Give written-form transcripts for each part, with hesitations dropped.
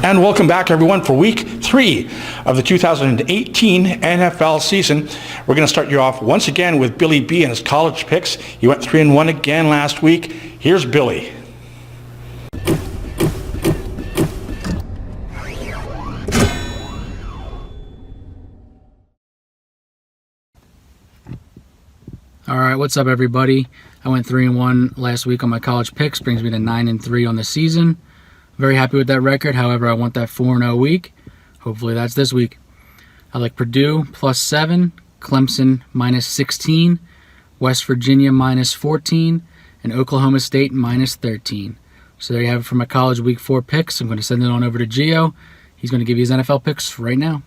And welcome back, everyone, for Week 3 of the 2018 NFL season. We're going to start you off once again with Billy B and his college picks. He went 3-1 again last week. Here's Billy. All right, what's up, everybody? I went 3-1 last week on my college picks, brings me to 9-3 on the season. Very happy with that record. However, I want that 4-0 week. Hopefully that's this week. I like Purdue +7, Clemson -16, West Virginia -14, and Oklahoma State -13. So there you have it for my college Week 4 picks. I'm going to send it on over to Gio. He's going to give you his NFL picks right now.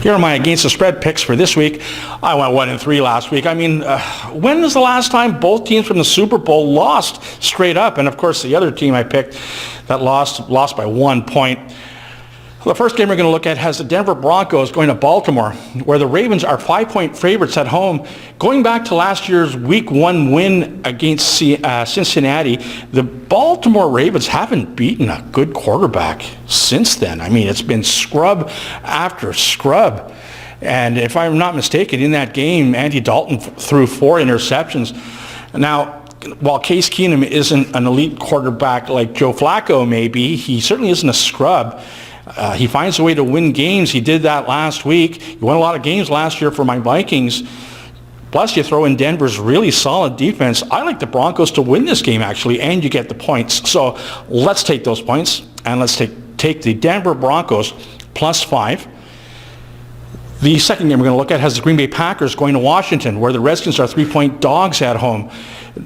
Here are my against the spread picks for this week. I went 1-3 last week. I mean, when was the last time both teams from the Super Bowl lost straight up? And of course, the other team I picked that lost by 1 point. The first game we're going to look at has the Denver Broncos going to Baltimore, where the Ravens are 5-point favorites at home. Going back to last year's Week 1 win against Cincinnati, the Baltimore Ravens haven't beaten a good quarterback since then. I mean, it's been scrub after scrub. And if I'm not mistaken, in that game, Andy Dalton threw 4 interceptions. Now, while Case Keenum isn't an elite quarterback like Joe Flacco may be, he certainly isn't a scrub. He finds a way to win games. He did that last week. He won a lot of games last year for my Vikings. Plus, you throw in Denver's really solid defense. I like the Broncos to win this game, actually, and you get the points. So let's take those points, and let's take the Denver Broncos +5. The second game we're going to look at has the Green Bay Packers going to Washington, where the Redskins are 3-point dogs at home.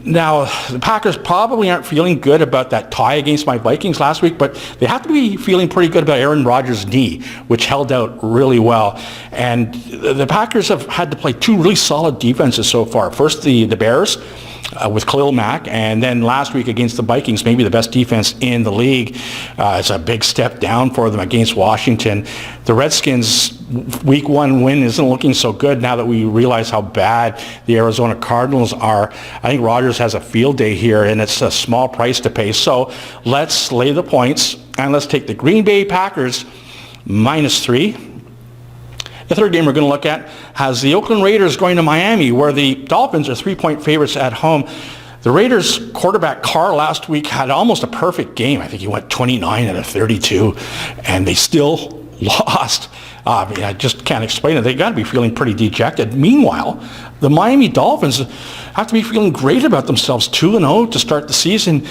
Now, the Packers probably aren't feeling good about that tie against my Vikings last week, but they have to be feeling pretty good about Aaron Rodgers' knee, which held out really well. And the Packers have had to play 2 really solid defenses so far. First, the Bears with Khalil Mack, and then last week against the Vikings, maybe the best defense in the league. It's a big step down for them against Washington. The Redskins' Week 1 win isn't looking so good now that we realize how bad the Arizona Cardinals are. I think Rodgers has a field day here, and it's a small price to pay. So let's lay the points, and let's take the Green Bay Packers -3. The third game we're going to look at has the Oakland Raiders going to Miami, where the Dolphins are 3-point favorites at home. The Raiders quarterback Carr last week had almost a perfect game. I think he went 29 out of 32, and they still lost. I mean, I just can't explain it. They got to be feeling pretty dejected. Meanwhile, the Miami Dolphins have to be feeling great about themselves, 2-0 to start the season.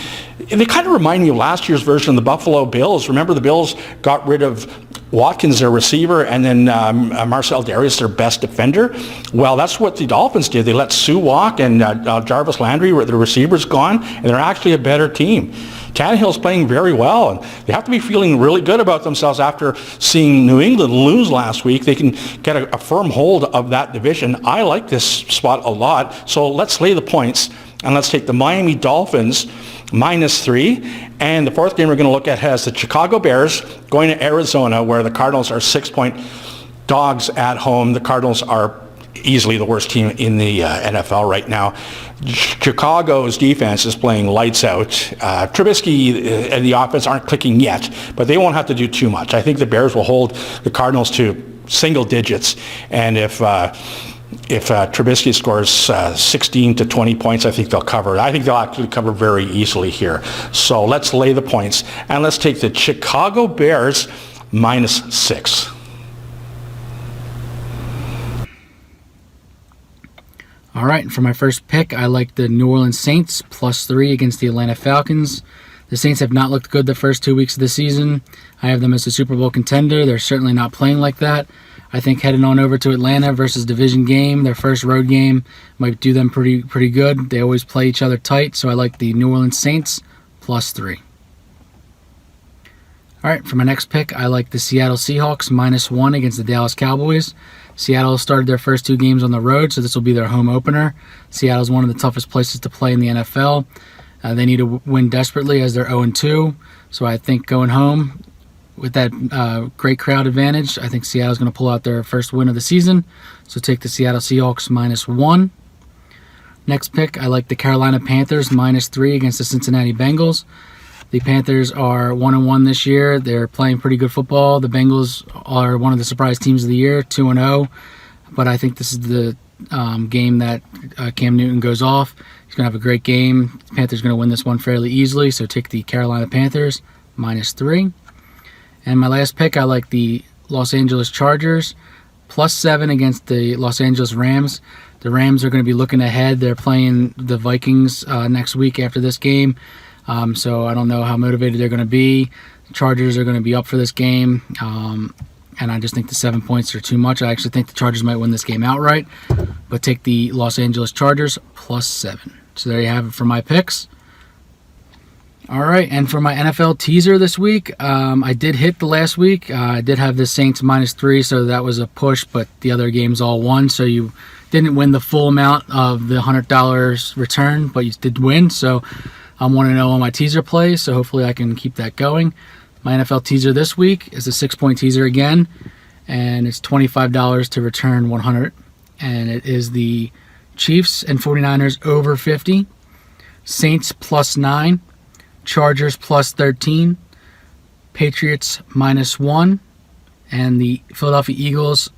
They kind of remind me of last year's version of the Buffalo Bills. Remember, the Bills got rid of Watkins, their receiver, and then Marcel Darius, their best defender. Well, that's what the Dolphins did. They let Sue walk, and Jarvis Landry, the receiver's gone, and they're actually a better team. Tannehill's playing very well, and they have to be feeling really good about themselves after seeing New England lose last week. They can get a firm hold of that division. I like this spot a lot, so let's lay the points, and let's take the Miami Dolphins -3. And the fourth game we're going to look at has the Chicago Bears going to Arizona, where the Cardinals are 6-point dogs at home. The Cardinals are easily the worst team in the NFL right now. Chicago's defense is playing lights out. Trubisky and the offense aren't clicking yet, but they won't have to do too much. I think the Bears will hold the Cardinals to single digits, and if Trubisky scores 16 to 20 points, I think they'll cover. I think they'll actually cover very easily here. So let's lay the points, and let's take the Chicago Bears -6. All right, for my first pick, I like the New Orleans Saints +3 against the Atlanta Falcons. The Saints have not looked good the first 2 weeks of the season. I have them as a Super Bowl contender. They're certainly not playing like that. I think heading on over to Atlanta versus division game, their first road game, might do them pretty good. They always play each other tight, so I like the New Orleans Saints +3. All right, for my next pick, I like the Seattle Seahawks -1 against the Dallas Cowboys. Seattle started their first 2 games on the road, so this will be their home opener. Seattle is one of the toughest places to play in the NFL. They need to win desperately as they're 0-2, so I think going home with that great crowd advantage, I think Seattle's going to pull out their first win of the season. So take the Seattle Seahawks -1. Next pick, I like the Carolina Panthers -3 against the Cincinnati Bengals. The Panthers are 1-1 this year. They're playing pretty good football. The Bengals are one of the surprise teams of the year, 2-0. But I think this is the game that Cam Newton goes off. He's going to have a great game. The Panthers are going to win this one fairly easily. So take the Carolina Panthers -3. And my last pick, I like the Los Angeles Chargers +7 against the Los Angeles Rams. The Rams are going to be looking ahead. They're playing the Vikings next week after this game. So I don't know how motivated they're going to be. The Chargers are going to be up for this game. And I just think the 7 points are too much. I actually think the Chargers might win this game outright. But take the Los Angeles Chargers +7. So there you have it for my picks. All right, and for my NFL teaser this week, I did hit the last week. I did have the Saints -3, so that was a push, but the other games all won, so you didn't win the full amount of the $100 return, but you did win, so I'm 1-0 on my teaser play, so hopefully I can keep that going. My NFL teaser this week is a 6-point teaser again, and it's $25 to return 100, and it is the Chiefs and 49ers over 50, Saints +9, Chargers +13, Patriots -1, and the Philadelphia Eagles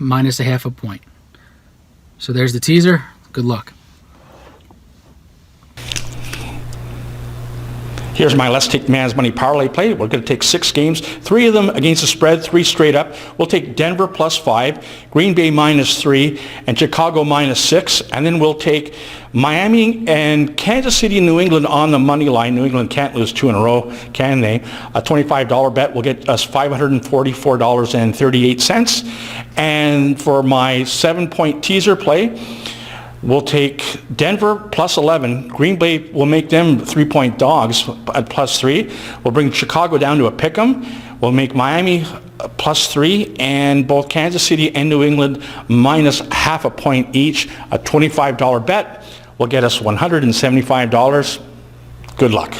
-0.5 point. So there's the teaser. Good luck. Here's my Let's Take Man's Money parlay play. We're going to take 6 games, 3 of them against the spread, 3 straight up. We'll take Denver +5, Green Bay -3, and Chicago -6. And then we'll take Miami and Kansas City and New England on the money line. New England can't lose 2 in a row, can they? A $25 bet will get us $544.38. And for my 7-point teaser play, we'll take Denver +11. Green Bay will make them 3-point dogs at +3. We'll bring Chicago down to a pick'em. We'll make Miami +3, and both Kansas City and New England -0.5 point each. A $25 bet will get us $175. Good luck.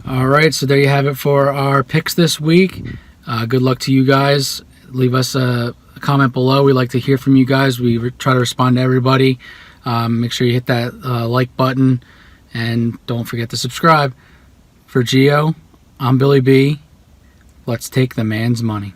All right, so there you have it for our picks this week. Good luck to you guys. Leave us a comment below. We like to hear from you guys. We try to respond to everybody. Make sure you hit that like button, and don't forget to subscribe. For Gio, I'm Billy B. Let's take the man's money.